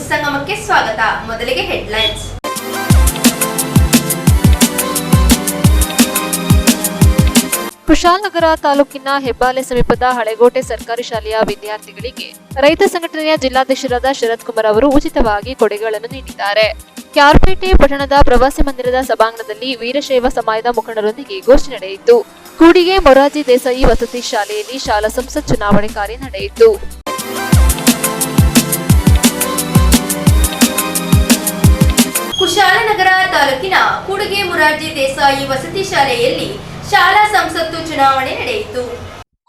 News ಸಂಗಮಕ್ಕೆ ಸ್ವಾಗತ. ಮೊದಲಿಗೆ headlines. Kushalnagar ತಾಲೂಕಿನ ಹೆಬ್ಬಾಲೆ ಸಮೀಪದ ಹಳೆಗೋಟೆ ಸರ್ಕಾರಿ ಶಾಲೆಯ ವಿದ್ಯಾರ್ಥಿಗಳಿಗೆ ರೈತ ಸಂಘಟನೆಯ ಜಿಲ್ಲಾಧ್ಯಕ್ಷರಾದ ಶರತ್ ಕುಮಾರ್ ಅವರು ಉಚಿತವಾಗಿ ಕೊಡೆಗಳನ್ನು ನೀಡಿದ್ದಾರೆ. ಕ್ಯಾರ್ಪೇಟೆ ಪಟ್ಟಣದ ಪ್ರವಾಸಿ ಮಂದಿರದ ಸಭಾಂಗಣದಲ್ಲಿ ವೀರಶೈವ ಸಮಾಜದ ಮುಖಂಡರೊಂದಿಗೆ ಗೋಷ್ಠಿ ನಡೆಯಿತು. ಕೂಡಿಗೆ ಮೊರಾರ್ಜಿ ದೇಸಾಯಿ ವಸತಿ ಶಾಲೆಯಲ್ಲಿ ಶಾಲಾ ಸಂಸತ್ ಚುನಾವಣೆ ಕಾರ್ಯ ನಡೆಯಿತು. ಕುಶಾಲನಗರ ತಾಲೂಕಿನ ಕೂಡಿಗೆ ಮೊರಾರ್ಜಿ ದೇಸಾಯಿ ವಸತಿ ಶಾಲೆಯಲ್ಲಿ ಶಾಲಾ ಸಂಸತ್ತು ಚುನಾವಣೆ ನಡೆಯಿತು.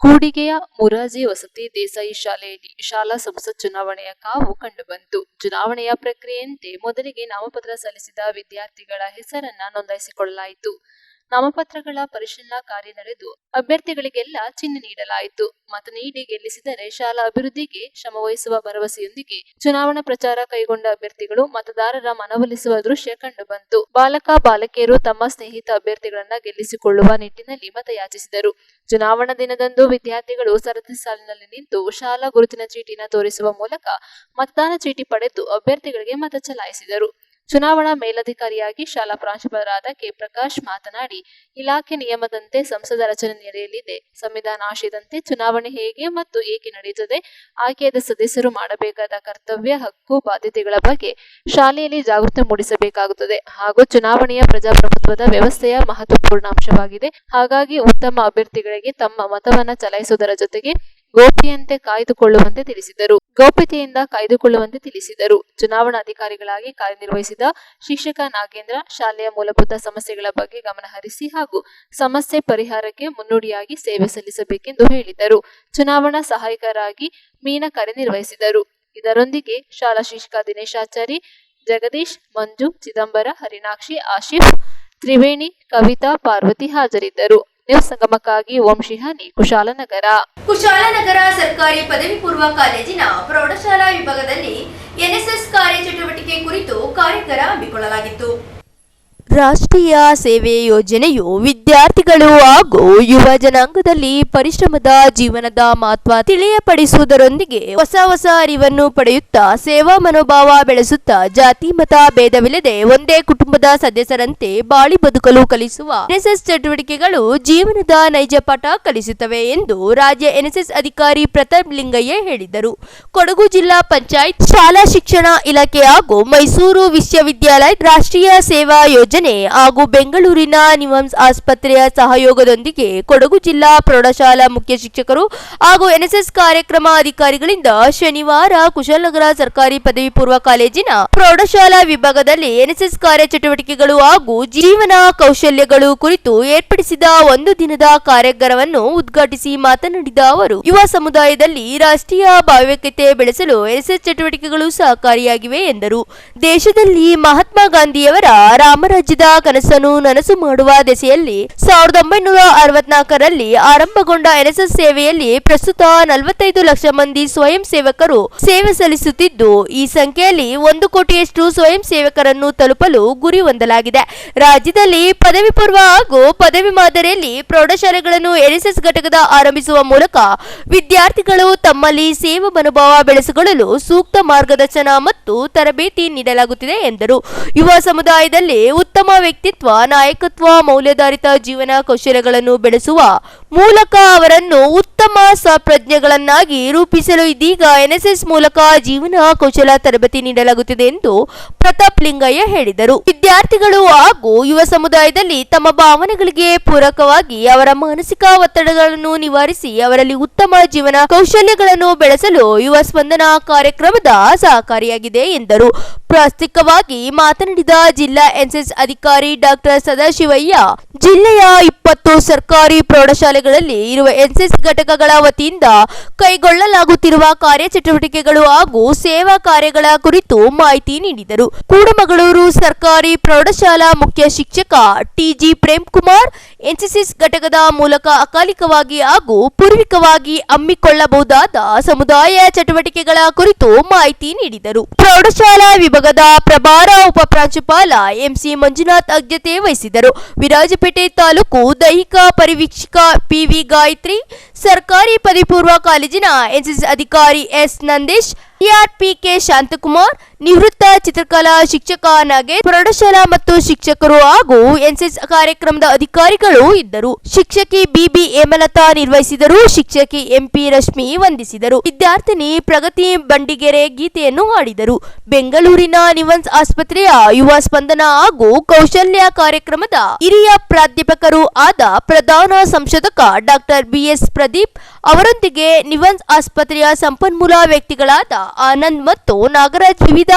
ಕೂಡಿಗೆಯ ಮೊರಾರ್ಜಿ ವಸತಿ ದೇಸಾಯಿ ಶಾಲೆಯಲ್ಲಿ ಶಾಲಾ ಸಂಸತ್ ಚುನಾವಣೆಯ ಕಾವು ಕಂಡುಬಂತು. ಚುನಾವಣೆಯ ಪ್ರಕ್ರಿಯೆಯಂತೆ ಮೊದಲಿಗೆ ನಾಮಪತ್ರ ಸಲ್ಲಿಸಿದ ವಿದ್ಯಾರ್ಥಿಗಳ ಹೆಸರನ್ನ ನೋಂದಾಯಿಸಿಕೊಳ್ಳಲಾಯಿತು. ನಾಮಪತ್ರಗಳ ಪರಿಶೀಲನಾ ಕಾರ್ಯ ನಡೆದು ಅಭ್ಯರ್ಥಿಗಳಿಗೆಲ್ಲ ಚಿಹ್ನೆ ನೀಡಲಾಯಿತು. ಮತ ನೀಡಿ ಗೆಲ್ಲಿಸಿದರೆ ಶಾಲಾ ಅಭಿವೃದ್ಧಿಗೆ ಶ್ರಮವಹಿಸುವ ಭರವಸೆಯೊಂದಿಗೆ ಚುನಾವಣಾ ಪ್ರಚಾರ ಕೈಗೊಂಡ ಅಭ್ಯರ್ಥಿಗಳು ಮತದಾರರ ಮನವೊಲಿಸುವ ದೃಶ್ಯ ಕಂಡುಬಂತು. ಬಾಲಕ ಬಾಲಕಿಯರು ತಮ್ಮ ಸ್ನೇಹಿತ ಅಭ್ಯರ್ಥಿಗಳನ್ನ ಗೆಲ್ಲಿಸಿಕೊಳ್ಳುವ ನಿಟ್ಟಿನಲ್ಲಿ ಮತಯಾಚಿಸಿದರು. ಚುನಾವಣಾ ದಿನದಂದು ವಿದ್ಯಾರ್ಥಿಗಳು ಸರತಿ ಸಾಲಿನಲ್ಲಿ ನಿಂತು ಶಾಲಾ ಗುರುತಿನ ಚೀಟಿನ ತೋರಿಸುವ ಮೂಲಕ ಮತದಾನ ಚೀಟಿ ಪಡೆದು ಅಭ್ಯರ್ಥಿಗಳಿಗೆ ಮತ ಚಲಾಯಿಸಿದರು. ಚುನಾವಣಾ ಮೇಲಧಿಕಾರಿಯಾಗಿ ಶಾಲಾ ಪ್ರಾಂಶುಪಾಲರಾದ ಕೆ ಪ್ರಕಾಶ್ ಮಾತನಾಡಿ, ಇಲಾಖೆ ನಿಯಮದಂತೆ ಸಂಸದ ರಚನೆ ನಡೆಯಲಿದೆ. ಸಂವಿಧಾನ ಆಶಯದಂತೆ ಚುನಾವಣೆ ಹೇಗೆ ಮತ್ತು ಏಕೆ ನಡೆಯುತ್ತದೆ, ಆಯ್ಕೆಯಾದ ಸದಸ್ಯರು ಮಾಡಬೇಕಾದ ಕರ್ತವ್ಯ, ಹಕ್ಕು, ಬಾಧ್ಯತೆಗಳ ಬಗ್ಗೆ ಶಾಲೆಯಲ್ಲಿ ಜಾಗೃತಿ ಮೂಡಿಸಬೇಕಾಗುತ್ತದೆ ಹಾಗೂ ಚುನಾವಣೆಯ ಪ್ರಜಾಪ್ರಭುತ್ವದ ವ್ಯವಸ್ಥೆಯ ಮಹತ್ವಪೂರ್ಣ ಅಂಶವಾಗಿದೆ. ಹಾಗಾಗಿ ಉತ್ತಮ ಅಭ್ಯರ್ಥಿಗಳಿಗೆ ತಮ್ಮ ಮತವನ್ನ ಚಲಾಯಿಸುವುದರ ಜೊತೆಗೆ ಗೌಪ್ಯತೆಯಿಂದ ಕಾಯ್ದುಕೊಳ್ಳುವಂತೆ ತಿಳಿಸಿದರು. ಚುನಾವಣಾ ಅಧಿಕಾರಿಗಳಾಗಿ ಕಾರ್ಯನಿರ್ವಹಿಸಿದ ಶಿಕ್ಷಕ ನಾಗೇಂದ್ರ ಶಾಲೆಯ ಮೂಲಭೂತ ಸಮಸ್ಯೆಗಳ ಬಗ್ಗೆ ಗಮನ ಹರಿಸಿ ಹಾಗೂ ಸಮಸ್ಯೆ ಪರಿಹಾರಕ್ಕೆ ಮುನ್ನುಡಿಯಾಗಿ ಸೇವೆ ಸಲ್ಲಿಸಬೇಕೆಂದು ಹೇಳಿದರು. ಚುನಾವಣಾ ಸಹಾಯಕರಾಗಿ ಮೀನಾ ಕಾರ್ಯನಿರ್ವಹಿಸಿದರು. ಇದರೊಂದಿಗೆ ಶಾಲಾ ಶಿಕ್ಷಕ ದಿನೇಶಾಚಾರಿ, ಜಗದೀಶ್, ಮಂಜು, ಚಿದಂಬರ, ಹರಿಣಾಕ್ಷಿ, ಆಶಿಫ್, ತ್ರಿವೇಣಿ, ಕವಿತಾ, ಪಾರ್ವತಿ ಹಾಜರಿದ್ದರು. ನ್ಯೂಸ್ ಸಂಗಮಕ್ಕಾಗಿ ಓಂ ಶಿಹಾನಿ, ಕುಶಾಲನಗರ. ಕುಶಾಲನಗರ ಸರ್ಕಾರಿ ಪದವಿ ಪೂರ್ವ ಕಾಲೇಜಿನ ಪ್ರೌಢಶಾಲಾ ವಿಭಾಗದಲ್ಲಿ ಎನ್ಎಸ್ಎಸ್ ಕಾರ್ಯಚಟುವಟಿಕೆ ಕುರಿತು ಕಾರ್ಯಾಗಾರ ಹಮ್ಮಿಕೊಳ್ಳಲಾಗಿತ್ತು. ರಾಷ್ಟ್ರೀಯ ಸೇವೆ ಯೋಜನೆಯು ವಿದ್ಯಾರ್ಥಿಗಳು ಹಾಗೂ ಯುವ ಜನಾಂಗದಲ್ಲಿ ಪರಿಶ್ರಮದ ಜೀವನದ ಮಹತ್ವ ತಿಳಿಯಪಡಿಸುವುದರೊಂದಿಗೆ ಹೊಸ ಅರಿವನ್ನು ಪಡೆಯುತ್ತಾ ಸೇವಾ ಮನೋಭಾವ ಬೆಳೆಸುತ್ತಾ ಜಾತಿ ಮತ ಭೇದವಿಲ್ಲದೆ ಒಂದೇ ಕುಟುಂಬದ ಸದಸ್ಯರಂತೆ ಬಾಳಿ ಬದುಕಲು ಕಲಿಸುವ ಎನ್ಎಸ್ಎಸ್ ಚಟುವಟಿಕೆಗಳು ಜೀವನದ ನೈಜ ಪಾಠ ಕಲಿಸುತ್ತವೆ ಎಂದು ರಾಜ್ಯ ಎನ್ಎಸ್ಎಸ್ ಅಧಿಕಾರಿ ಪ್ರತಾಪ್ ಲಿಂಗಯ್ಯ ಹೇಳಿದರು. ಕೊಡಗು ಜಿಲ್ಲಾ ಪಂಚಾಯತ್ ಶಾಲಾ ಶಿಕ್ಷಣ ಇಲಾಖೆ ಹಾಗೂ ಮೈಸೂರು ವಿಶ್ವವಿದ್ಯಾಲಯ ರಾಷ್ಟ್ರೀಯ ಸೇವಾ ಯೋಜನೆ ಹಾಗೂ ಬೆಂಗಳೂರಿನ ನಿಮ್ಹಾನ್ಸ್ ಆಸ್ಪತ್ರೆಯ ಸಹಯೋಗದೊಂದಿಗೆ ಕೊಡಗು ಜಿಲ್ಲಾ ಪ್ರೌಢಶಾಲಾ ಮುಖ್ಯ ಶಿಕ್ಷಕರು ಹಾಗೂ ಎನ್ಎಸ್ಎಸ್ ಕಾರ್ಯಕ್ರಮ ಅಧಿಕಾರಿಗಳಿಂದ ಶನಿವಾರ ಕುಶಾಲನಗರ ಸರ್ಕಾರಿ ಪದವಿ ಪೂರ್ವ ಕಾಲೇಜಿನ ಪ್ರೌಢಶಾಲಾ ವಿಭಾಗದಲ್ಲಿ ಎನ್ಎಸ್ಎಸ್ ಕಾರ್ಯಚಟುವಟಿಕೆಗಳು ಹಾಗೂ ಜೀವನ ಕೌಶಲ್ಯಗಳು ಕುರಿತು ಏರ್ಪಡಿಸಿದ ಒಂದು ದಿನದ ಕಾರ್ಯಾಗಾರವನ್ನು ಉದ್ಘಾಟಿಸಿ ಮಾತನಾಡಿದ ಅವರು, ಯುವ ಸಮುದಾಯದಲ್ಲಿ ರಾಷ್ಟ್ರೀಯ ಭಾವೈಕ್ಯತೆ ಬೆಳೆಸಲು ಎನ್ಎಸ್ಎಸ್ ಚಟುವಟಿಕೆಗಳು ಸಹಕಾರಿಯಾಗಿವೆ ಎಂದರು. ದೇಶದಲ್ಲಿ ಮಹಾತ್ಮ ಗಾಂಧಿಯವರ ರಾಮರಾಜ್ಯದ ಕನಸನ್ನು ನನಸು ಮಾಡುವ ದಿಸೆಯಲ್ಲಿ 1964ರಲ್ಲಿ ಆರಂಭಗೊಂಡ ಎನ್ಎಸ್ಎಸ್ ಸೇವೆಯಲ್ಲಿ ಪ್ರಸ್ತುತ 45 ಲಕ್ಷ ಮಂದಿ ಸ್ವಯಂ ಸೇವಕರು ಸೇವೆ ಸಲ್ಲಿಸುತ್ತಿದ್ದು, ಈ ಸಂಖ್ಯೆಯಲ್ಲಿ 1 ಕೋಟಿಯಷ್ಟು ಸ್ವಯಂ ಸೇವಕರನ್ನು ತಲುಪಲು ಗುರಿ ಹೊಂದಲಾಗಿದೆ. ರಾಜ್ಯದಲ್ಲಿ ಪದವಿ ಪೂರ್ವ ಹಾಗೂ ಪದವಿ ಮಾದರಿಯಲ್ಲಿ ಪ್ರೌಢಶಾಲೆಗಳನ್ನು ಎನ್ಎಸ್ಎಸ್ ಘಟಕದ ಆರಂಭಿಸುವ ಮೂಲಕ ವಿದ್ಯಾರ್ಥಿಗಳು ತಮ್ಮಲ್ಲಿ ಸೇವಾ ಮನೋಭಾವ ಬೆಳೆಸಿಕೊಳ್ಳಲು ಸೂಕ್ತ ಮಾರ್ಗದರ್ಶನ ಮತ್ತು ತರಬೇತಿ ನೀಡಲಾಗುತ್ತಿದೆ ಎಂದರು. ಯುವ ಸಮುದಾಯದಲ್ಲಿ ಉತ್ತಮ ವ್ಯಕ್ತಿತ್ವ, ನಾಯಕತ್ವ, ಮೌಲ್ಯಾಧಾರಿತ ಜೀವನ ಕೌಶಲ್ಯಗಳನ್ನು ಬೆಳೆಸುವ ಮೂಲಕ ಅವರನ್ನು ಉತ್ತಮ ಸಪ್ರಜ್ಞೆಗಳನ್ನಾಗಿ ರೂಪಿಸಲು ಇದೀಗ ಎನ್ಎಸ್ಎಸ್ ಮೂಲಕ ಜೀವನ ಕೌಶಲ ತರಬೇತಿ ನೀಡಲಾಗುತ್ತಿದೆ ಎಂದು ಪ್ರತಾಪ್ ಲಿಂಗಯ್ಯ ಹೇಳಿದರು. ವಿದ್ಯಾರ್ಥಿಗಳು ಹಾಗೂ ಯುವ ಸಮುದಾಯದಲ್ಲಿ ತಮ್ಮ ಭಾವನೆಗಳಿಗೆ ಪೂರಕವಾಗಿ ಅವರ ಮಾನಸಿಕ ಒತ್ತಡಗಳನ್ನು ನಿವಾರಿಸಿ ಅವರಲ್ಲಿ ಉತ್ತಮ ಜೀವನ ಕೌಶಲ್ಯಗಳನ್ನು ಬೆಳೆಸಲು ಯುವ ಸ್ಪಂದನ ಕಾರ್ಯಕ್ರಮದ ಸಹಕಾರಿಯಾಗಿದೆ ಎಂದರು. ಪ್ರಾಸ್ತಾವಿಕವಾಗಿ ಮಾತನಾಡಿದ ಜಿಲ್ಲಾ ಎನ್ಎಸ್ಎಸ್ ಅಧಿಕಾರಿ ಡಾಕ್ಟರ್ ಸದಾಶಿವಯ್ಯ, ಜಿಲ್ಲೆಯ 20 ಸರ್ಕಾರಿ ಪ್ರೌಢಶಾಲೆಗಳಲ್ಲಿ ಇರುವ ಎನ್ಎಸ್ಎಸ್ ಘಟಕಗಳ ವತಿಯಿಂದ ಕೈಗೊಳ್ಳಲಾಗುತ್ತಿರುವ ಕಾರ್ಯಚಟುವಟಿಕೆಗಳು ಹಾಗೂ ಸೇವಾ ಕಾರ್ಯಗಳ ಕುರಿತು ಮಾಹಿತಿ ನೀಡಿದರು. ಕೂಡಮಗಳೂರು ಸರ್ಕಾರಿ ಪ್ರೌಢಶಾಲಾ ಮುಖ್ಯ ಶಿಕ್ಷಕ ಟಿಜಿ ಪ್ರೇಮ್ಕುಮಾರ್ ಎನ್ಎಸ್ಎಸ್ ಘಟಕದ ಮೂಲಕ ಅಕಾಲಿಕವಾಗಿ ಹಾಗೂ ಪೂರ್ವಿಕವಾಗಿ ಹಮ್ಮಿಕೊಳ್ಳಬಹುದಾದ ಸಮುದಾಯ ಚಟುವಟಿಕೆಗಳ ಕುರಿತು ಮಾಹಿತಿ ನೀಡಿದರು. ಪ್ರೌಢಶಾಲಾ ವಿಭಾಗದ ಪ್ರಭಾರ ಉಪ ಪ್ರಾಂಶುಪಾಲ ಎಂಸಿ ಮಂಜುನಾಥ್ ಅಧ್ಯತೆ ವಹಿಸಿದರು. ವಿರಾಜಪೇಟೆ ತಾಲೂಕು ದೈಹಿಕ ಪರಿವೀಕ್ಷಕ ಪಿವಿ ಗಾಯತ್ರಿ, ಸರ್ಕಾರಿ ಪದವಿ ಪೂರ್ವ ಕಾಲೇಜಿನ ಎನ್ಎಸ್ಎಸ್ ಅಧಿಕಾರಿ ಎಸ್ ನಂದೀಶ್, ಟಿಆರ್ಪಿಕೆ ಶಾಂತಕುಮಾರ್, ನಿವೃತ್ತ ಚಿತ್ರಕಲಾ ಶಿಕ್ಷಕ ನಾಗೇಶ್, ಪ್ರೌಢಶಾಲಾ ಮತ್ತು ಶಿಕ್ಷಕರು ಹಾಗೂ ಎನ್ಎಸ್ಎಸ್ ಕಾರ್ಯಕ್ರಮದ ಅಧಿಕಾರಿಗಳು ಇದ್ದರು. ಶಿಕ್ಷಕಿ ಬಿಬಿ ಹೇಮಲತಾ ನಿರ್ವಹಿಸಿದರು. ಶಿಕ್ಷಕಿ ಎಂಪಿ ರಶ್ಮಿ ವಂದಿಸಿದರು. ವಿದ್ಯಾರ್ಥಿನಿ ಪ್ರಗತಿ ಬಂಡಿಗೆರೆ ಗೀತೆಯನ್ನು ಹಾಡಿದರು. ಬೆಂಗಳೂರಿನ ನಿವನ್ಸ್ ಆಸ್ಪತ್ರೆಯ ಯುವ ಸ್ಪಂದನ ಹಾಗೂ ಕೌಶಲ್ಯ ಕಾರ್ಯಕ್ರಮದ ಹಿರಿಯ ಪ್ರಾಧ್ಯಾಪಕರು ಆದ ಪ್ರಧಾನ ಸಂಶೋಧಕ ಡಾಕ್ಟರ್ ಬಿಎಸ್ ಪ್ರದೀಪ್ ಅವರೊಂದಿಗೆ ನಿವನ್ಸ್ ಆಸ್ಪತ್ರೆಯ ಸಂಪನ್ಮೂಲ ವ್ಯಕ್ತಿಗಳಾದ ಆನಂದ್ ಮತ್ತು ನಾಗರಾಜ್ ವಿವಿಧ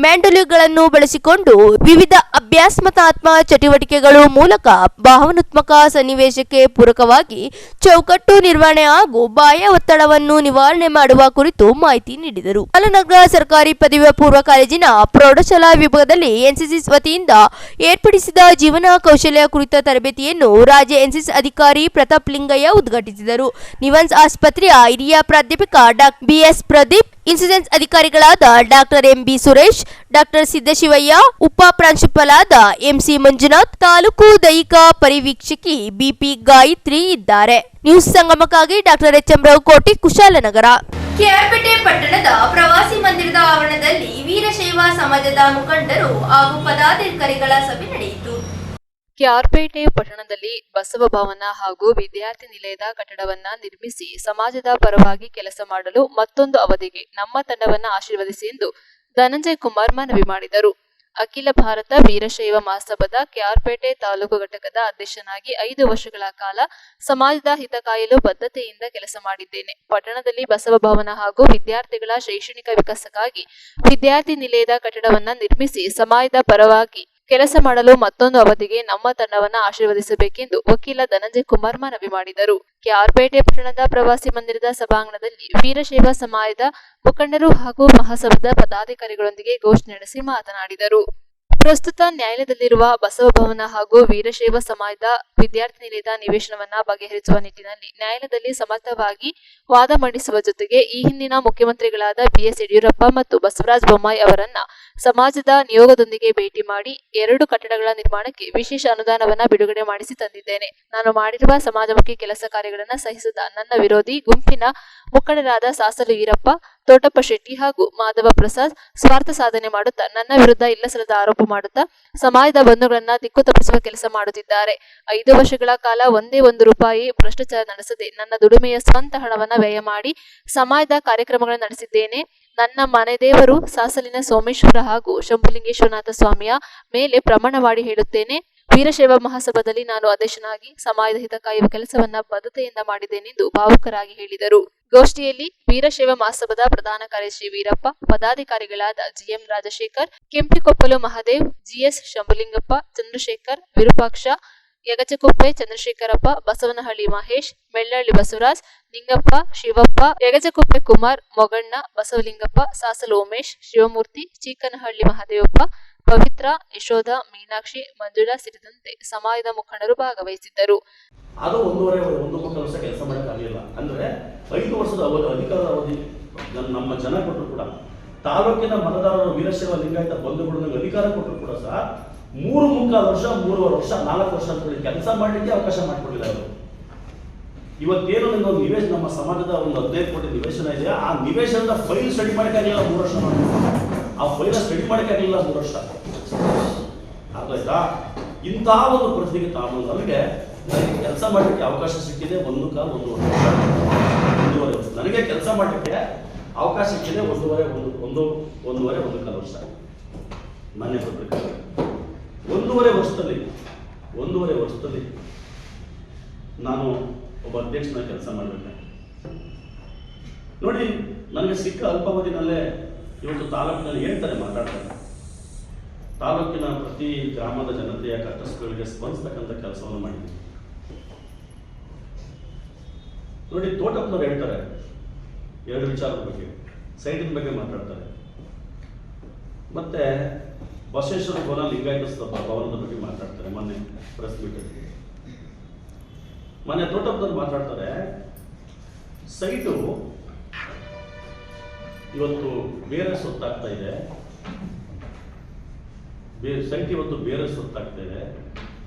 ಮ್ಯಾಂಡಲ್ಗಳನ್ನು ಬಳಸಿಕೊಂಡು ವಿವಿಧ ಅಭ್ಯಾಸಮಾತ್ಮಕ ಚಟುವಟಿಕೆಗಳು ಮೂಲಕ ಭಾವನಾತ್ಮಕ ಸನ್ನಿವೇಶಕ್ಕೆ ಪೂರಕವಾಗಿ ಚೌಕಟ್ಟು ನಿರ್ವಹಣೆ ಹಾಗೂ ಬಾಹ್ಯ ಒತ್ತಡವನ್ನು ನಿವಾರಣೆ ಮಾಡುವ ಕುರಿತು ಮಾಹಿತಿ ನೀಡಿದರು. ಬಾಲನಗರ ಸರ್ಕಾರಿ ಪದವಿ ಪೂರ್ವ ಕಾಲೇಜಿನ ಪ್ರೌಢಶಾಲಾ ವಿಭಾಗದಲ್ಲಿ ಎನ್ಸಿಸಿ ವತಿಯಿಂದ ಏರ್ಪಡಿಸಿದ ಜೀವನ ಕೌಶಲ್ಯ ಕುರಿತ ತರಬೇತಿಯನ್ನು ರಾಜ್ಯ ಎನ್ಸಿಸಿ ಅಧಿಕಾರಿ ಪ್ರತಾಪ್ ಲಿಂಗಯ್ಯ ಉದ್ಘಾಟಿಸಿದರು. ನಿವನ್ಸ್ ಆಸ್ಪತ್ರೆಯ ಹಿರಿಯ ಪ್ರಾಧ್ಯಾಪಕ ಡಾಕ್ಟರ್ ಬಿಎಸ್ ಪ್ರದೀಪ್, ಇನ್ಸಿಡೆನ್ಸ್ ಅಧಿಕಾರಿಗಳಾದ ಡಾಕ್ಟರ್ ಎಂಬಿ ಸುರೇಶ್, ಡಾಕ್ಟರ್ ಸಿದ್ದಶಿವಯ್ಯ, ಉಪ ಪ್ರಾಂಶುಪಾಲರಾದ ಎಂಸಿ ಮಂಜುನಾಥ್, ತಾಲೂಕು ದೈಹಿಕ ಪರಿವೀಕ್ಷಕಿ ಬಿಪಿ ಗಾಯತ್ರಿ ಇದ್ದಾರೆ. ನ್ಯೂಸ್ ಸಂಗಮಕ್ಕಾಗಿ ಡಾಕ್ಟರ್ ಎಚ್ಎಂ ರಘುಕೋಟಿ, ಕುಶಾಲನಗರ. ಕೆಆರ್ಪೇಟೆ ಪಟ್ಟಣದ ಪ್ರವಾಸಿ ಮಂದಿರದ ಆವರಣದಲ್ಲಿ ವೀರಶೈವ ಸಮಾಜದ ಮುಖಂಡರು ಹಾಗೂ ಪದಾಧಿಕಾರಿಗಳ ಸಭೆ ನಡೆಯಿತು. ಕೆಆರ್ಪೇಟೆ ಪಟ್ಟಣದಲ್ಲಿ ಬಸವ ಭವನ ಹಾಗೂ ವಿದ್ಯಾರ್ಥಿ ನಿಲಯದ ಕಟ್ಟಡವನ್ನ ನಿರ್ಮಿಸಿ ಸಮಾಜದ ಪರವಾಗಿ ಕೆಲಸ ಮಾಡಲು ಮತ್ತೊಂದು ಅವಧಿಗೆ ನಮ್ಮ ತಂಡವನ್ನ ಆಶೀರ್ವದಿಸಿ ಎಂದು ಧನಂಜಯ ಕುಮಾರ್ ಮನವಿ ಮಾಡಿದರು. ಅಖಿಲ ಭಾರತ ವೀರಶೈವ ಮಹಾಸಭಾದ ಕೆಆರ್ಪೇಟೆ ತಾಲೂಕು ಘಟಕದ ಅಧ್ಯಕ್ಷನಾಗಿ 5 ವರ್ಷಗಳ ಕಾಲ ಸಮಾಜದ ಹಿತ ಕಾಯಲು ಬದ್ಧತೆಯಿಂದ ಕೆಲಸ ಮಾಡಿದ್ದೇನೆ. ಪಟ್ಟಣದಲ್ಲಿ ಬಸವ ಭವನ ಹಾಗೂ ವಿದ್ಯಾರ್ಥಿಗಳ ಶೈಕ್ಷಣಿಕ ವಿಕಾಸಕ್ಕಾಗಿ ವಿದ್ಯಾರ್ಥಿ ನಿಲಯದ ಕಟ್ಟಡವನ್ನ ನಿರ್ಮಿಸಿ ಸಮಾಜದ ಪರವಾಗಿ ಕೆಲಸ ಮಾಡಲು ಮತ್ತೊಂದು ಅವಧಿಗೆ ನಮ್ಮ ತಂಡವನ್ನ ಆಶೀರ್ವದಿಸಬೇಕೆಂದು ವಕೀಲ ಧನಂಜಯ ಕುಮಾರ್ ಮನವಿ ಮಾಡಿದರು. ಕೆಆರ್ಪೇಟೆ ಪಟ್ಟಣದ ಪ್ರವಾಸಿ ಮಂದಿರದ ಸಭಾಂಗಣದಲ್ಲಿ ವೀರಶೈವ ಸಮಾಜದ ಮುಖಂಡರು ಹಾಗೂ ಮಹಾಸಭಾದ ಪದಾಧಿಕಾರಿಗಳೊಂದಿಗೆ ಗೋಷ್ಠಿ ನಡೆಸಿ ಮಾತನಾಡಿದರು. ಪ್ರಸ್ತುತ ನ್ಯಾಯಾಲಯದಲ್ಲಿರುವ ಬಸವ ಭವನ ಹಾಗೂ ವೀರಶೈವ ಸಮಾಜದ ವಿದ್ಯಾರ್ಥಿ ನಿಲಯದ ನಿವೇಶನವನ್ನ ಬಗೆಹರಿಸುವ ನಿಟ್ಟಿನಲ್ಲಿ ನ್ಯಾಯಾಲಯದಲ್ಲಿ ಸಮರ್ಥವಾಗಿ ವಾದ ಮಂಡಿಸುವ ಜೊತೆಗೆ ಈ ಹಿಂದಿನ ಮುಖ್ಯಮಂತ್ರಿಗಳಾದ ಬಿಎಸ್ ಯಡಿಯೂರಪ್ಪ ಮತ್ತು ಬಸವರಾಜ ಬೊಮ್ಮಾಯಿ ಅವರನ್ನ ಸಮಾಜದ ನಿಯೋಗದೊಂದಿಗೆ ಭೇಟಿ ಮಾಡಿ 2 ಕಟ್ಟಡಗಳ ನಿರ್ಮಾಣಕ್ಕೆ ವಿಶೇಷ ಅನುದಾನವನ್ನ ಬಿಡುಗಡೆ ಮಾಡಿಸಿ ತಂದಿದ್ದೇನೆ. ನಾನು ಮಾಡಿರುವ ಸಮಾಜಮುಖಿ ಕೆಲಸ ಕಾರ್ಯಗಳನ್ನು ಸಹಿಸದ ನನ್ನ ವಿರೋಧಿ ಗುಂಪಿನ ಮುಖಂಡರಾದ ಸಾಸಲು ಈರಪ್ಪ, ತೋಟಪ್ಪ ಶೆಟ್ಟಿ ಹಾಗೂ ಮಾಧವ ಪ್ರಸಾದ್ ಸ್ವಾರ್ಥ ಸಾಧನೆ ಮಾಡುತ್ತಾ ನನ್ನ ವಿರುದ್ಧ ಇಲ್ಲಸಲ್ಲದ ಆರೋಪ ಮಾಡುತ್ತಾ ಸಮಾಜದ ಬಂಧುಗಳನ್ನ ದಿಕ್ಕು ತಪ್ಪಿಸುವ ಕೆಲಸ ಮಾಡುತ್ತಿದ್ದಾರೆ. 5 ವರ್ಷಗಳ ಕಾಲ ಒಂದೇ ₹1 ಭ್ರಷ್ಟಾಚಾರ ನಡೆಸದೆ ನನ್ನ ದುಡಿಮೆಯ ಸ್ವಂತ ಹಣವನ್ನ ವ್ಯಯ ಮಾಡಿ ಸಮಾಜದ ಕಾರ್ಯಕ್ರಮಗಳನ್ನು ನಡೆಸಿದ್ದೇನೆ. ನನ್ನ ಮನೆ ದೇವರು ಸಾಸಲಿನ ಸೋಮೇಶ್ವರ ಹಾಗೂ ಶಂಭುಲಿಂಗೇಶ್ವರನಾಥ ಸ್ವಾಮಿಯ ಮೇಲೆ ಪ್ರಮಾಣ ಮಾಡಿ ಹೇಳುತ್ತೇನೆ, ವೀರಶೈವ ಮಹಾಸಭಾದಲ್ಲಿ ನಾನು ಅಧ್ಯಕ್ಷನಾಗಿ ಸಮಾಜದ ಹಿತ ಕಾಯುವ ಕೆಲಸವನ್ನ ಬದ್ಧತೆಯಿಂದ ಮಾಡಿದ್ದೇನೆಂದು ಭಾವುಕರಾಗಿ ಹೇಳಿದರು. ಗೋಷ್ಠಿಯಲ್ಲಿ ವೀರಶೈವ ಮಹಾಸಭಾದ ಪ್ರಧಾನ ಕಾರ್ಯದರ್ಶಿ ವೀರಪ್ಪ, ಪದಾಧಿಕಾರಿಗಳಾದ ಜಿಎಂ ರಾಜಶೇಖರ್, ಕೆಂಪಿಕೊಪ್ಪಲು ಮಹಾದೇವ್, ಜಿಎಸ್ ಶಂಭುಲಿಂಗಪ್ಪ, ಚಂದ್ರಶೇಖರ್, ವಿರೂಪಾಕ್ಷ, ಯಗಚಕುಪ್ಪೆ ಚಂದ್ರಶೇಖರಪ್ಪ, ಬಸವನಹಳ್ಳಿ ಮಹೇಶ್, ಮೆಳ್ಳಹಳ್ಳಿ ಬಸವರಾಜ್, ನಿಂಗಪ್ಪ, ಶಿವಪ್ಪ, ಯಗಚಕುಪ್ಪೆ ಕುಮಾರ್, ಮೊಗಣ್ಣ, ಬಸವಲಿಂಗಪ್ಪ, ಸಾಸಲು ಉಮೇಶ್, ಶಿವಮೂರ್ತಿ, ಚೀಕನಹಳ್ಳಿ ಮಹಾದೇವಪ್ಪ, ಪವಿತ್ರ, ಯಶೋಧ, ಮೀನಾಕ್ಷಿ, ಮಂಜುಳಾ ಸೇರಿದಂತೆ ಸಮಾಜದ ಮುಖಂಡರು ಭಾಗವಹಿಸಿದ್ದರು. ಅದು 1.5 ವರ್ಷ ಕೆಲಸ ಮಾಡೋಕ್ಕಾಗಲಿಲ್ಲ. ಅಂದರೆ 5 ವರ್ಷದ ಅಧಿಕಾರದ ಅವಧಿ ನಮ್ಮ ಜನ ಕೊಟ್ಟರು ಕೂಡ, ತಾಲೂಕಿನ ಮತದಾರರು ವೀರಶೈವ ಲಿಂಗಾಯತ ಬಂಧುಗಳು ಅಧಿಕಾರ ಕೊಟ್ಟರು ಕೂಡ ಸಹ 3.25 ವರ್ಷ, 3.5 ವರ್ಷ, 4 ವರ್ಷ ಅಂತ ಕೆಲಸ ಮಾಡಲಿಕ್ಕೆ ಅವಕಾಶ ಮಾಡಿಕೊಡಲಿಲ್ಲ ಅವರು. ಇವತ್ತೇನು ಒಂದು ನಿವೇಶನ, ನಮ್ಮ ಸಮಾಜದ ಒಂದು 15 ಕೋಟಿ ನಿವೇಶನ ಇದೆ, ಆ ನಿವೇಶನದ ಫೈಲ್ ಸ್ಟಡಿ ಮಾಡೋಕ್ಕಾಗಲಿಲ್ಲ 3 ವರ್ಷ. ಆ ಫೈಲ್ ಸ್ಟಡಿ ಮಾಡೋಕ್ಕಾಗಲಿಲ್ಲ 3 ವರ್ಷ. ಅರ್ಥಾಯ್ತಾ? ಇಂತಹ ಒಂದು ಪರಿಸ್ಥಿತಿಗೆ ತಾವು ನನಗೆ ಕೆಲಸ ಮಾಡಲಿಕ್ಕೆ ಅವಕಾಶ ಸಿಕ್ಕಿದೆ 1.25 ವರ್ಷ. ನನಗೆ ಕೆಲಸ ಮಾಡಲಿಕ್ಕೆ ಅವಕಾಶ ಸಿಕ್ಕಿದೆ 1.5 ವರ್ಷ. ಮಾನ್ಯ ಪತ್ರಿಕೆ 1.5 ವರ್ಷದಲ್ಲಿ ನಾನು ಒಬ್ಬ ಅಧ್ಯಕ್ಷನ ಕೆಲಸ ಮಾಡಬೇಕು. ನೋಡಿ, ನನಗೆ ಸಿಕ್ಕ ಅಲ್ಪಾವಧಿನಲ್ಲೇ ಇವತ್ತು ತಾಲೂಕಿನಲ್ಲಿ ಹೇಳ್ತಾರೆ, ಮಾತಾಡ್ತಾರೆ. ತಾಲೂಕಿನ ಪ್ರತಿ ಗ್ರಾಮದ ಜನತೆಯ ಕಷ್ಟಗಳಿಗೆ ಸ್ಪಂದಿಸ್ತಕ್ಕಂಥ ಕೆಲಸವನ್ನು ಮಾಡಿದ್ದೀನಿ. ನೋಡಿ, ತೋಟಪ್ಪನವ್ರು ಹೇಳ್ತಾರೆ 2 ವಿಚಾರದ ಬಗ್ಗೆ, ಸೈಟಿನ ಬಗ್ಗೆ ಮಾತಾಡ್ತಾರೆ, ಮತ್ತೆ ಬಸವೇಶ್ವರ ಭವನ ಲಿಂಗಾಯತ ಭವನದ ಬಗ್ಗೆ ಮಾತಾಡ್ತಾರೆ. ಮೊನ್ನೆ ಪ್ರೆಸ್ ಮೀಟಲ್ಲಿ ತೋಟಪ್ಪನವ್ರು ಮಾತಾಡ್ತಾರೆ, ಸೈಟು ಇವತ್ತು ಬೇರೆ ಸೊತ್ತಾಗ್ತಾ ಇದೆ, ಸೈಟ್ ಇವತ್ತು ಬೇರೆ ಸೊತ್ತಾಗ್ತಾ ಇದೆ.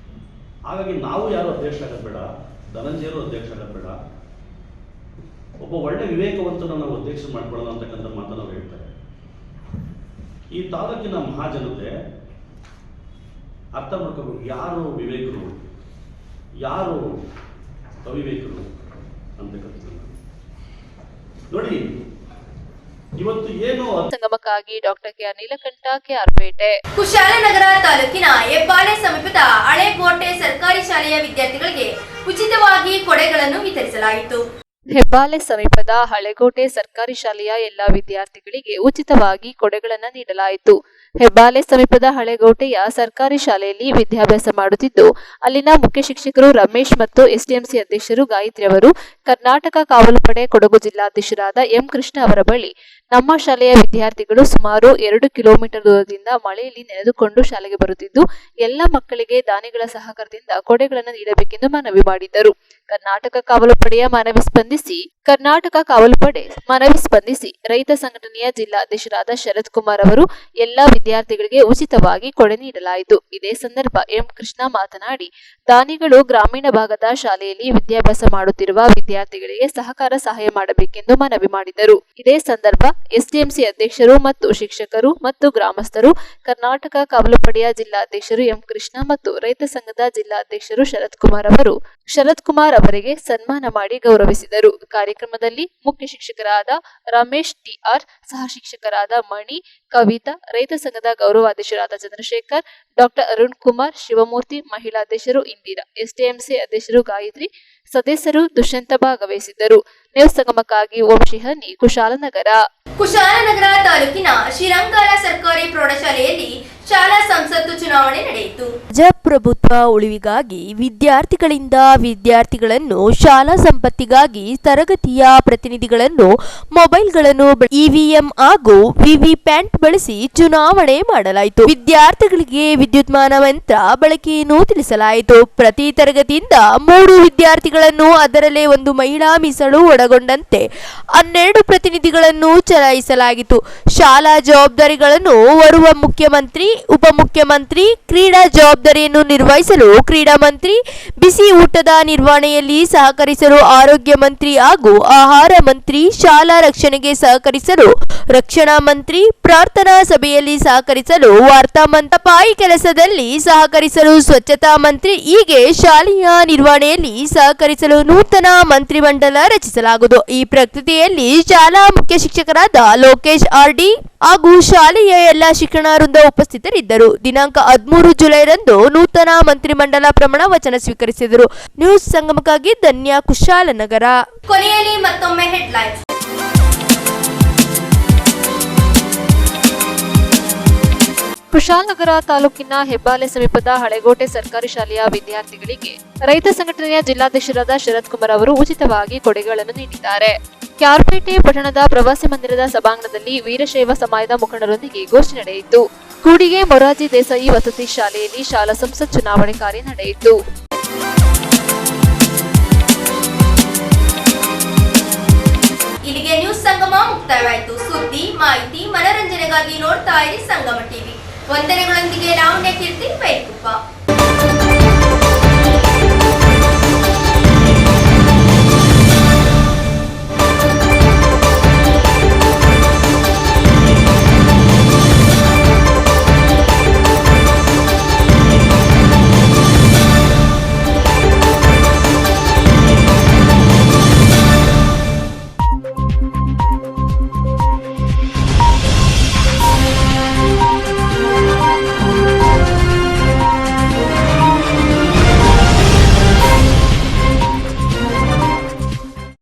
ಹಾಗಾಗಿ ನಾವು ಯಾರು ಅಧ್ಯಕ್ಷ ಆಗೋದು ಬೇಡ, ಧನಂಜಯರು ಅಧ್ಯಕ್ಷ ಆಗೋದು ಬೇಡ, ಒಬ್ಬ ಒಳ್ಳೆ ವಿವೇಕವಂತನ ನಾವು ಅಧ್ಯಕ್ಷ ಮಾಡ್ಕೊಳ್ಳೋಣ ಅಂತಕ್ಕಂಥ ಮಾತನ್ನು ನಾವು ಹೇಳ್ತಾರೆ. ಈ ತಾಲೂಕಿನ ಮಹಾಜನತೆ ಅರ್ಥ ಮಾಡ್ಕೋಬೇಕು, ಯಾರು ವಿವೇಕರು ಯಾರು ಅವಿವೇಕರು ಅಂತಕ್ಕಂಥದ್ದು. ನೋಡಿ ಇವತ್ತು ಏನು ಸಂಗಮಕ್ಕಾಗಿ ಡಾಕ್ಟರ್ ಕೆಆರ್ ನೀಲಕಂಠ, ಕೆಆರ್ಪೇಟೆ. ಕುಶಾಲನಗರ ತಾಲೂಕಿನ ಹೆಬ್ಬಾಲೆ ಸಮೀಪದ ಹಳೆಕೋಟೆ ಸರ್ಕಾರಿ ಶಾಲೆಯ ವಿದ್ಯಾರ್ಥಿಗಳಿಗೆ ಉಚಿತವಾಗಿ ಕೊಡೆಗಳನ್ನು ವಿತರಿಸಲಾಯಿತು. ಹೆಬ್ಬಾಲೆ ಸಮೀಪದ ಹಳೆಕೋಟೆ ಸರ್ಕಾರಿ ಶಾಲೆಯ ಎಲ್ಲಾ ವಿದ್ಯಾರ್ಥಿಗಳಿಗೆ ಉಚಿತವಾಗಿ ಕೊಡೆಗಳನ್ನು ನೀಡಲಾಯಿತು. ಹೆಬ್ಬಾಲೆ ಸಮೀಪದ ಹಳೆಕೋಟೆಯ ಸರ್ಕಾರಿ ಶಾಲೆಯಲ್ಲಿ ವಿದ್ಯಾಭ್ಯಾಸ ಮಾಡುತ್ತಿದ್ದು, ಅಲ್ಲಿನ ಮುಖ್ಯ ಶಿಕ್ಷಕರು ರಮೇಶ್ ಮತ್ತು ಎಸ್ಡಿಎಂಸಿ ಅಧ್ಯಕ್ಷರು ಗಾಯತ್ರಿ ಅವರು ಕರ್ನಾಟಕ ಕಾವಲು ಪಡೆ ಕೊಡಗು ಜಿಲ್ಲಾಧ್ಯಕ್ಷರಾದ ಎಂ ಕೃಷ್ಣ ಅವರ ಬಳಿ ನಮ್ಮ ಶಾಲೆಯ ವಿದ್ಯಾರ್ಥಿಗಳು ಸುಮಾರು 2 ಕಿಲೋಮೀಟರ್ ದೂರದಿಂದ ಮಳೆಯಲ್ಲಿ ನೆನೆದುಕೊಂಡು ಶಾಲೆಗೆ ಬರುತ್ತಿದ್ದು, ಎಲ್ಲ ಮಕ್ಕಳಿಗೆ ದಾನಿಗಳ ಸಹಕಾರದಿಂದ ಕೊಡೆಗಳನ್ನು ನೀಡಬೇಕೆಂದು ಮನವಿ ಮಾಡಿದ್ದರು. ಕರ್ನಾಟಕ ಕಾವಲು ಪಡೆ ಮನವಿ ಸ್ಪಂದಿಸಿ ರೈತ ಸಂಘಟನೆಯ ಜಿಲ್ಲಾಧ್ಯಕ್ಷರಾದ ಶರತ್ ಕುಮಾರ್ ಅವರು ಎಲ್ಲಾ ವಿದ್ಯಾರ್ಥಿಗಳಿಗೆ ಉಚಿತವಾಗಿ ಕೊಡೆ ನೀಡಲಾಯಿತು. ಇದೇ ಸಂದರ್ಭ ಎಂ ಕೃಷ್ಣ ಮಾತನಾಡಿ, ದಾನಿಗಳು ಗ್ರಾಮೀಣ ಭಾಗದ ಶಾಲೆಯಲ್ಲಿ ವಿದ್ಯಾಭ್ಯಾಸ ಮಾಡುತ್ತಿರುವ ವಿದ್ಯಾರ್ಥಿಗಳಿಗೆ ಸಹಾಯ ಮಾಡಬೇಕೆಂದು ಮನವಿ ಮಾಡಿದರು. ಇದೇ ಸಂದರ್ಭ ಎಸ್ಡಿಎಂಸಿ ಅಧ್ಯಕ್ಷರು ಮತ್ತು ಶಿಕ್ಷಕರು ಮತ್ತು ಗ್ರಾಮಸ್ಥರು, ಕರ್ನಾಟಕ ಕಾವಲು ಪಡೆಯ ಜಿಲ್ಲಾಧ್ಯಕ್ಷರು ಎಂ ಕೃಷ್ಣ ಮತ್ತು ರೈತ ಸಂಘದ ಜಿಲ್ಲಾಧ್ಯಕ್ಷರು ಶರತ್ ಕುಮಾರ್ ಅವರಿಗೆ ಸನ್ಮಾನ ಮಾಡಿ ಗೌರವಿಸಿದರು. ಕಾರ್ಯಕ್ರಮದಲ್ಲಿ ಮುಖ್ಯ ಶಿಕ್ಷಕರಾದ ರಮೇಶ್ ಟಿಆರ್, ಸಹ ಶಿಕ್ಷಕರಾದ ಮಣಿ, ಕವಿತಾ, ರೈತ ಸಂಘದ ಗೌರವಾಧ್ಯಕ್ಷರಾದ ಚಂದ್ರಶೇಖರ್, ಡಾಕ್ಟರ್ ಅರುಣ್ ಕುಮಾರ್, ಶಿವಮೂರ್ತಿ, ಮಹಿಳಾಧ್ಯಕ್ಷರು ಇಂದಿರಾ, ಎಸ್ಡಿಎಂಸಿ ಅಧ್ಯಕ್ಷರು ಗಾಯತ್ರಿ, ಸದಸ್ಯರು ದುಷ್ಯಂತ ಭಾಗವಹಿಸಿದ್ದರು. ನ್ಯೂಸ್ ಸಂಗಮಕ್ಕಾಗಿ ವಂಶಿಹನಿ, ಕುಶಾಲನಗರ ತಾಲೂಕಿನ ಶ್ರೀರಂಗಾಲ ಸರ್ಕಾರಿ ಪ್ರೌಢಶಾಲೆಯಲ್ಲಿ ಶಾಲಾ ಸಂಸತ್ತು ಚುನಾವಣೆ ನಡೆಯಿತು. ಪ್ರಜಾಪ್ರಭುತ್ವ ಉಳಿವಿಗಾಗಿ ವಿದ್ಯಾರ್ಥಿಗಳನ್ನು ಶಾಲಾ ಸಂಪತ್ತಿಗಾಗಿ ತರಗತಿಯ ಪ್ರತಿನಿಧಿಗಳನ್ನು ಮೊಬೈಲ್ಗಳನ್ನು ಇವಿಎಂ ಹಾಗೂ ವಿವಿಪ್ಯಾಟ್ ಬಳಸಿ ಚುನಾವಣೆ ಮಾಡಲಾಯಿತು. ವಿದ್ಯಾರ್ಥಿಗಳಿಗೆ ವಿದ್ಯುನ್ಮಾನ ಯಂತ್ರ ಬಳಕೆಯನ್ನು ತಿಳಿಸಲಾಯಿತು. ಪ್ರತಿ ತರಗತಿಯಿಂದ 3 ವಿದ್ಯಾರ್ಥಿಗಳನ್ನು, ಅದರಲ್ಲೇ 1 ಮಹಿಳಾ ಮೀಸಲು ಒಳಗೊಂಡಂತೆ 12 ಪ್ರತಿನಿಧಿಗಳನ್ನು ಚಲಾಯಿಸಲಾಗಿತ್ತು. ಶಾಲಾ ಜವಾಬ್ದಾರಿಗಳನ್ನು ಓರ್ವ ಮುಖ್ಯಮಂತ್ರಿ, ಉಪಮುಖ್ಯಮಂತ್ರಿ, ಕ್ರೀಡಾ ಜವಾಬ್ದಾರಿಯನ್ನು ನಿರ್ವಹಿಸಲು ಕ್ರೀಡಾ ಮಂತ್ರಿ, ಬಿಸಿ ಊಟದ ನಿರ್ವಹಣೆಯಲ್ಲಿ ಸಹಕರಿಸಲು ಆರೋಗ್ಯ ಮಂತ್ರಿ ಹಾಗೂ ಆಹಾರ ಮಂತ್ರಿ, ಶಾಲಾ ರಕ್ಷಣೆಗೆ ಸಹಕರಿಸಲು ರಕ್ಷಣಾ ಮಂತ್ರಿ, ಪ್ರಾರ್ಥನಾ ಸಭೆಯಲ್ಲಿ ಸಹಕರಿಸಲು ವಾರ್ತಾ ಮಂತ್ರಿ, ಸಫಾಯಿ ಕೆಲಸದಲ್ಲಿ ಸಹಕರಿಸಲು ಸ್ವಚ್ಛತಾ ಮಂತ್ರಿ, ಹೀಗೆ ಶಾಲೆಯ ನಿರ್ವಹಣೆಯಲ್ಲಿ ಸಹಕರಿಸಲು ನೂತನ ಮಂತ್ರಿಮಂಡಲ ರಚಿಸಲಾಗುವುದು. ಈ ಪ್ರಕ್ರಿಯೆಯಲ್ಲಿ ಶಾಲಾ ಮುಖ್ಯ ಶಿಕ್ಷಕರಾದ ಲೋಕೇಶ್ ಆರ್ಡಿ ಹಾಗೂ ಶಾಲೆಯ ಎಲ್ಲ ಶಿಕ್ಷಣ ವೃಂದ ಉಪಸ್ಥಿತರಿದ್ದರು. ದಿನಾಂಕ 13 ಜುಲೈರಂದು ನೂತನ ಮಂತ್ರಿಮಂಡಲ ಪ್ರಮಾಣ ವಚನ ಸ್ವೀಕರಿಸಿದರು. ನ್ಯೂಸ್ ಸಂಗಮಕ್ಕಾಗಿ ಧನ್ಯ, ಕುಶಾಲನಗರ. ಕೊನೆಯಲ್ಲಿ ಮತ್ತೊಮ್ಮೆ ಹೆಡ್ಲೈನ್ಸ್. ಕುಶಾಲನಗರ ತಾಲೂಕಿನ ಹೆಬ್ಬಾಲೆ ಸಮೀಪದ ಹಳೆಕೋಟೆ ಸರ್ಕಾರಿ ಶಾಲೆಯ ವಿದ್ಯಾರ್ಥಿಗಳಿಗೆ ರೈತ ಸಂಘಟನೆಯ ಜಿಲ್ಲಾಧ್ಯಕ್ಷರಾದ ಶರತ್ ಕುಮಾರ್ ಅವರು ಉಚಿತವಾಗಿ ಕೊಡೆಗಳನ್ನು ನೀಡಿದ್ದಾರೆ. ಕೆಆರ್ಪೇಟೆ ಪಟ್ಟಣದ ಪ್ರವಾಸಿ ಮಂದಿರದ ಸಭಾಂಗಣದಲ್ಲಿ ವೀರಶೈವ ಸಮಾಜದ ಮುಖಂಡರೊಂದಿಗೆ ಗೋಷ್ಠಿ ನಡೆಯಿತು. ಕೂಡಿಗೆ ಮೊರಾರ್ಜಿ ದೇಸಾಯಿ ವಸತಿ ಶಾಲೆಯಲ್ಲಿ ಶಾಲಾ ಸಂಸತ್ ಚುನಾವಣೆ ಕಾರ್ಯ ನಡೆಯಿತು. ಇಲ್ಲಿಗೆ ನ್ಯೂಸ್ ಸಂಗಮ ಮುಕ್ತಾಯವಾಯಿತು. ಸುದ್ದಿ, ಮಾಹಿತಿ, ಮನರಂಜನೆಗಾಗಿ ನೋಡ್ತಾ ಇರಿ ಸಂಗಮ ಟಿವಿ. ವಂದನೆಗಳೊಂದಿಗೆ ಲಾವಣ್ಯ ಕೀರ್ತಿ, ಬೈಕುಪ್ಪ.